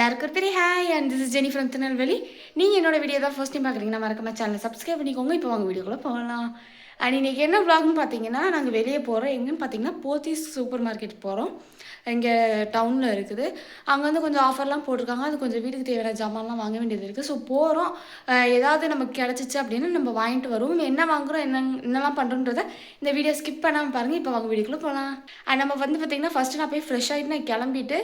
எல்லாருக்கும் ஒரு பெரிய hi and this is Jenny from Tirunelveli. நீங்கள் என்னோட வீடியோ தான் ஃபர்ஸ்ட் டைம் பார்க்குறீங்கன்னா மறக்காம சேனலை சப்ஸ்கிரைப் பண்ணிக்கோங்க. இப்போ வாங்க வீடியோக்குள்ளே போகலாம். அண்ட் இன்றைக்கி என்ன vlogனு பார்த்தீங்கன்னா, நாங்கள் வெளியே போகிறோம். எங்கேன்னு பார்த்தீங்கன்னா போத்தீஸ் சூப்பர் மார்க்கெட் போகிறோம். இங்கே டவுனில் இருக்குது. அங்கே வந்து கொஞ்சம் ஆஃபர்லாம் போட்டிருக்காங்க. அது கொஞ்சம் வீட்டுக்கு தேவையான ஜாமான்லாம் வாங்க வேண்டியது இருக்குது. ஸோ போகிறோம். ஏதாவது நமக்கு கிடச்சிச்சு அப்படின்னு நம்ம வாங்கிட்டு வருவோம். என்ன வாங்குகிறோம் என்னெல்லாம் பண்ணுறோன்றதை இந்த வீடியோ ஸ்கிப் பண்ணாமல் பாருங்கள். இப்போ வாங்க வீடியோக்குள்ளே போகலாம். அண்ட் நம்ம வந்து பார்த்திங்கன்னா ஃபஸ்ட்டு நான் போய் ஃப்ரெஷ் ஆகிட்டு நான் கிளம்பிட்டு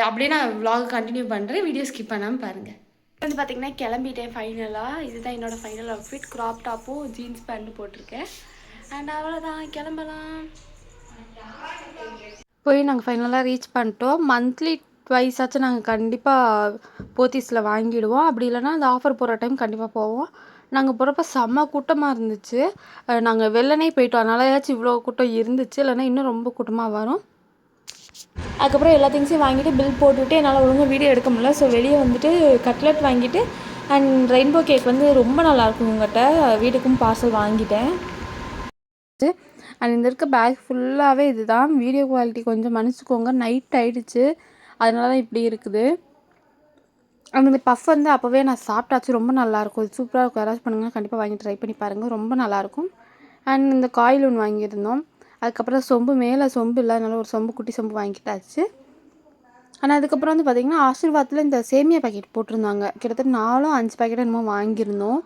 அப்படியே நான் vlog கண்டினியூ பண்ணுறேன். வீடியோ ஸ்கிப் பண்ணாமல் பாருங்கள். வந்து பார்த்திங்கன்னா கிளம்பிட்டேன் ஃபைனலாக. இதுதான் என்னோடய ஃபைனல் அவுட்ஃபிட். க்ராப் டாப்பும் ஜீன்ஸ் பேண்ட்டும் போட்டிருக்கேன். அண்ட் அவ்வளோதான், கிளம்பலாம். போய் நாங்கள் ஃபைனலாக ரீச் பண்ணிட்டோம். மந்த்லி ட்வைஸ் ஆச்சும் நாங்கள் கண்டிப்பாக போத்தீஸில் வாங்கிடுவோம். அப்படி இல்லைனா அந்த ஆஃபர் போகிற டைம் கண்டிப்பாக போவோம். நாங்கள் போகிறப்ப செம்ம கூட்டமாக இருந்துச்சு. நாங்கள் வெள்ளனே போயிட்டோம், அதனால ஏதாச்சும் இவ்வளோ கூட்டம் இருந்துச்சு. இல்லைனா இன்னும் ரொம்ப கூட்டமாக வரும். அதுக்கப்புறம் எல்லா திங்ஸையும் வாங்கிட்டு பில் போட்டுவிட்டு என்னால் ஒழுங்காக வீடியோ எடுக்க முடியல. ஸோ வெளியே வந்துட்டு கட்லெட் வாங்கிட்டு அண்ட் ரெயின்போ கேக் வந்து ரொம்ப நல்லாயிருக்கும். உங்கள்கிட்ட வீட்டுக்கும் பார்சல் வாங்கிட்டேன். அண்ட் இந்த இருக்க பேக் ஃபுல்லாகவே இது தான். வீடியோ குவாலிட்டி கொஞ்சம் மன்னிச்சிக்கோங்க, நைட் ஆகிடுச்சு, அதனால தான் இப்படி இருக்குது. அந்த பஃப் வந்து அப்போவே நான் சாப்பிட்டாச்சு, ரொம்ப நல்லாயிருக்கும். இது சூப்பராக இருக்கும். யாராச்சும் பண்ணுங்கன்னா கண்டிப்பாக வாங்கி ட்ரை பண்ணி பாருங்கள், ரொம்ப நல்லாயிருக்கும். அண்ட் இந்த காயில் ஒன்று வாங்கியிருந்தோம். அதுக்கப்புறம் சொம்பு, மேலே சொம்பு இல்லை, அதனால ஒரு சொம்பு, குட்டி சொம்பு வாங்கிட்டாச்சு. ஆனால் அதுக்கப்புறம் வந்து பார்த்திங்கன்னா ஆசீர்வாத்தில் இந்த சேமியா பாக்கெட் போட்டிருந்தாங்க. கிட்டத்தட்ட 4-5 பாக்கெட் என்னமோ வாங்கியிருந்தோம்.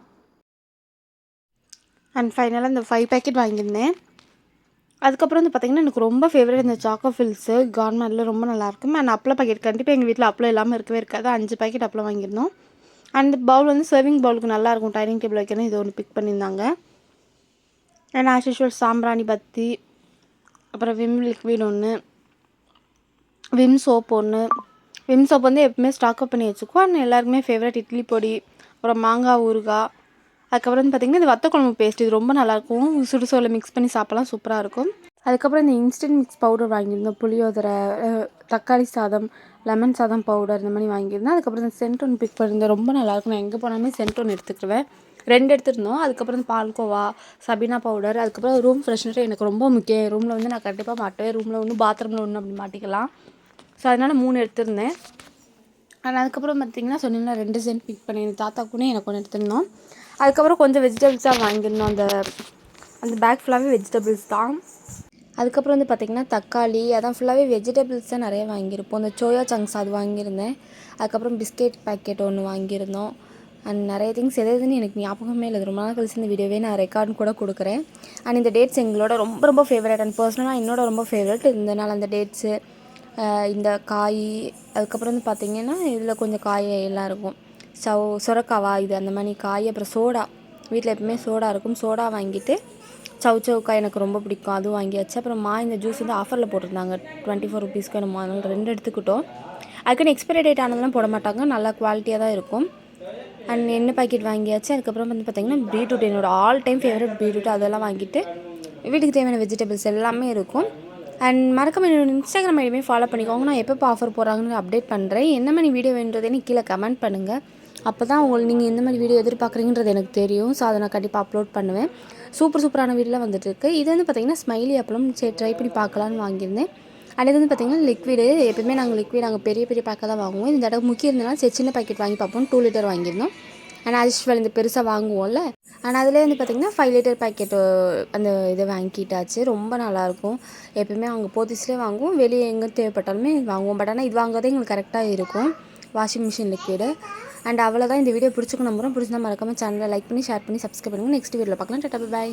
அண்ட் ஃபைனலாக இந்த 5 பாக்கெட் வாங்கியிருந்தேன். அதுக்கப்புறம் வந்து பார்த்திங்கன்னா எனக்கு ரொம்ப ஃபேவரட் இந்த சாக்கோ ஃபில்ஸு கவர்மெண்ட்டில் ரொம்ப நல்லாயிருக்கும். அண்ட் அப்பளம் பாக்கெட் கண்டிப்பாக எங்கள் வீட்டில் அப்பளம் இல்லாமல் இருக்கவே இருக்காது. 5 பாக்கெட் அப்பளம் வாங்கியிருந்தோம். அண்ட் பவுல் வந்து சர்விங் பவுலுக்கு நல்லாயிருக்கும், டைனிங் டேபிள் வைக்கணும். இது ஒன்று பிக் பண்ணியிருந்தாங்க. அண்ட் ஆஸ் யூஷுவல் சாம்பிராணி பத்தி, அப்புறம் விம் லிக்விட் ஒன்று, விம் சோப் ஒன்று. விம் சோப் வந்து எப்பவுமே ஸ்டாக்அப் பண்ணி வச்சுக்குவோம். அண்ட் எல்லாருக்குமே ஃபேவரட் இட்லி பொடி, அப்புறம் மாங்காய் ஊறுகாய். அதுக்கப்புறம் வந்து பார்த்திங்கன்னா இது வத்த குழம்பு பேஸ்ட், இது ரொம்ப நல்லாயிருக்கும். சுடுசோலை மிக்ஸ் பண்ணி சாப்பிட்லாம், சூப்பராக இருக்கும். அதுக்கப்புறம் இந்த இன்ஸ்டன்ட் மிக்ஸ் பவுடர் வாங்கியிருந்தோம். புளியோதரை, தக்காளி சாதம், லெமன் சாதம் பவுடர், இந்த மாதிரி வாங்கியிருந்தேன். அதுக்கப்புறம் இந்த சென்ட் ஒன்று பிக் பண்ணியிருந்தேன், ரொம்ப நல்லாயிருக்கும். நான் எங்கே போனாலுமே சென்ட் ஒன்று எடுத்துக்கிடுவேன். 2 எடுத்துருந்தோம். அதுக்கப்புறம் இந்த பால்கோவா, சபீனா பவுடர், அதுக்கப்புறம் ரூம் ஃப்ரெஷ்னர் எனக்கு ரொம்ப முக்கியம். என் ரூமில் வந்து நான் கண்டிப்பாக மாட்டுவேன். ரூமில் ஒன்று, பாத்ரூமில் ஒன்று அப்படி மாட்டிக்கலாம். ஸோ அதனால் 3 எடுத்திருந்தேன். ஆனால் அதுக்கப்புறம் பார்த்திங்கன்னா சொன்னீங்கன்னா 2 சென்ட் பிக் பண்ணி தாத்தாக்குன்னே எனக்கு ஒன்று எடுத்திருந்தோம். அதுக்கப்புறம் கொஞ்சம் வெஜிடபிள்ஸாக வாங்கியிருந்தோம். அந்த பேக் ஃபுல்லாகவே வெஜிடபிள்ஸ் தான். அதுக்கப்புறம் வந்து பார்த்திங்கன்னா தக்காளி, அதான் ஃபுல்லாகவே வெஜிடபிள்ஸ் தான் நிறைய வாங்கியிருப்போம். இந்த சோயா சங்க்ஸ் அது வாங்கியிருந்தேன். அதுக்கப்புறம் பிஸ்கெட் பேக்கெட் ஒன்று வாங்கியிருந்தோம். அண்ட் நிறைய திங்ஸ் எதுன்னு எனக்கு ஞாபகமே இல்லை. ரொம்ப நாள் கழிச்சு இந்த வீடியோவே நான் ரெக்கார்டு கூட கொடுக்குறேன். அண்ட் இந்த டேட்ஸ் எங்களோட ரொம்ப ரொம்ப ஃபேவரட். அண்ட் பர்சனலாக என்னோட ரொம்ப ஃபேவரட் இருந்தனால அந்த டேட்ஸு, இந்த காய், அதுக்கப்புறம் வந்து பார்த்திங்கன்னா இதில் கொஞ்சம் காய் எல்லாம் இருக்கும். சுரக்காவா இது, அந்த மாதிரி காய். அப்புறம் சோடா, வீட்டில் எப்பவுமே சோடா இருக்கும். சோடா வாங்கிட்டு சவுக்காய் எனக்கு ரொம்ப பிடிக்கும், அதுவும் வாங்கியாச்சு. அப்புறம் இந்த ஜூஸ் வந்து ஆஃபரில் போட்டிருந்தாங்க 24 ருபீஸ்க்கு நம்ம, அதனால் 2 எடுத்துக்கிட்டோம். அதுக்குன்னு எக்ஸ்பைரி டேட் ஆனதெல்லாம் போட மாட்டாங்க, நல்லா குவாலிட்டியாக தான் இருக்கும். அண்ட் எண்ணெய் பாக்கெட் வாங்கியாச்சு. அதுக்கப்புறம் வந்து பார்த்திங்கன்னா பீட்ரூட், என்னோட ஆல் டைம் ஃபேவரட் பீட்ரூட், அதெல்லாம் வாங்கிட்டு வீட்டுக்கு தேவையான வெஜிடபிள்ஸ் எல்லாமே இருக்கும். அண்ட் மறக்காம என்னோட இன்ஸ்டாகிராம் ஐடியுமே ஃபாலோ பண்ணிக்கோங்க. நான் எப்போ ஆஃபர் போகிறாங்கன்னு அப்டேட் பண்ணுறேன். என்ன மாதிரி வீடியோ வேணுன்றதே கீழே கமெண்ட் பண்ணுங்கள். அப்போ தான் நீங்கள் எந்த மாதிரி வீடியோ எதிர்பார்க்குறீங்கன்றது எனக்கு தெரியும். ஸோ அதை நான் கண்டிப்பாக அப்லோட் பண்ணுவேன். சூப்பரான வீடியோலாம் வந்துட்டுருக்கு. இது வந்து பார்த்திங்கன்னா ஸ்மைலி அப்பளம், சரி ட்ரை பண்ணி பார்க்கலான்னு வாங்கியிருந்தேன். அது வந்து பார்த்திங்கன்னா லிக்விடு, எப்பவுமே நாங்கள் லிக்விட் நாங்கள் பெரிய பேக்காக தான் வாங்குவோம். இந்த தடவை முக்கியம் இருந்ததுனால சரி சின்ன பாக்கெட் வாங்கி பார்ப்போம். 2 லிட்டர் வாங்கியிருந்தோம். ஆனால் ஆஸ் இந்த பெருசாக வாங்குவோம்ல, ஆனால் அதிலே வந்து பார்த்திங்கன்னா 5 லிட்டர் பாக்கெட்டு அந்த இதை வாங்கிட்டாச்சு. ரொம்ப நல்லாயிருக்கும். எப்பவுமே அவங்க போத்தீஸ்லேயே வாங்குவோம், வெளியே எங்கே தேவைப்பட்டாலுமே வாங்குவோம். பட் ஆனால் இது வாங்குறதே எங்களுக்கு கரெக்டாக இருக்கும். Washing machine liquid. அண்ட் அவ்வளோதான். இந்த வீடியோ பிடிச்சிக்க நம்புகிறோம். பிடிச்சிருந்தா மறக்காமல் சேனலை லைக் பண்ணி ஷேர் பண்ணி சப்ஸ்கிரைப் பண்ணுங்கள். நெக்ஸ்ட் வீடியோவில் பார்க்கலாம். டாடா, பை.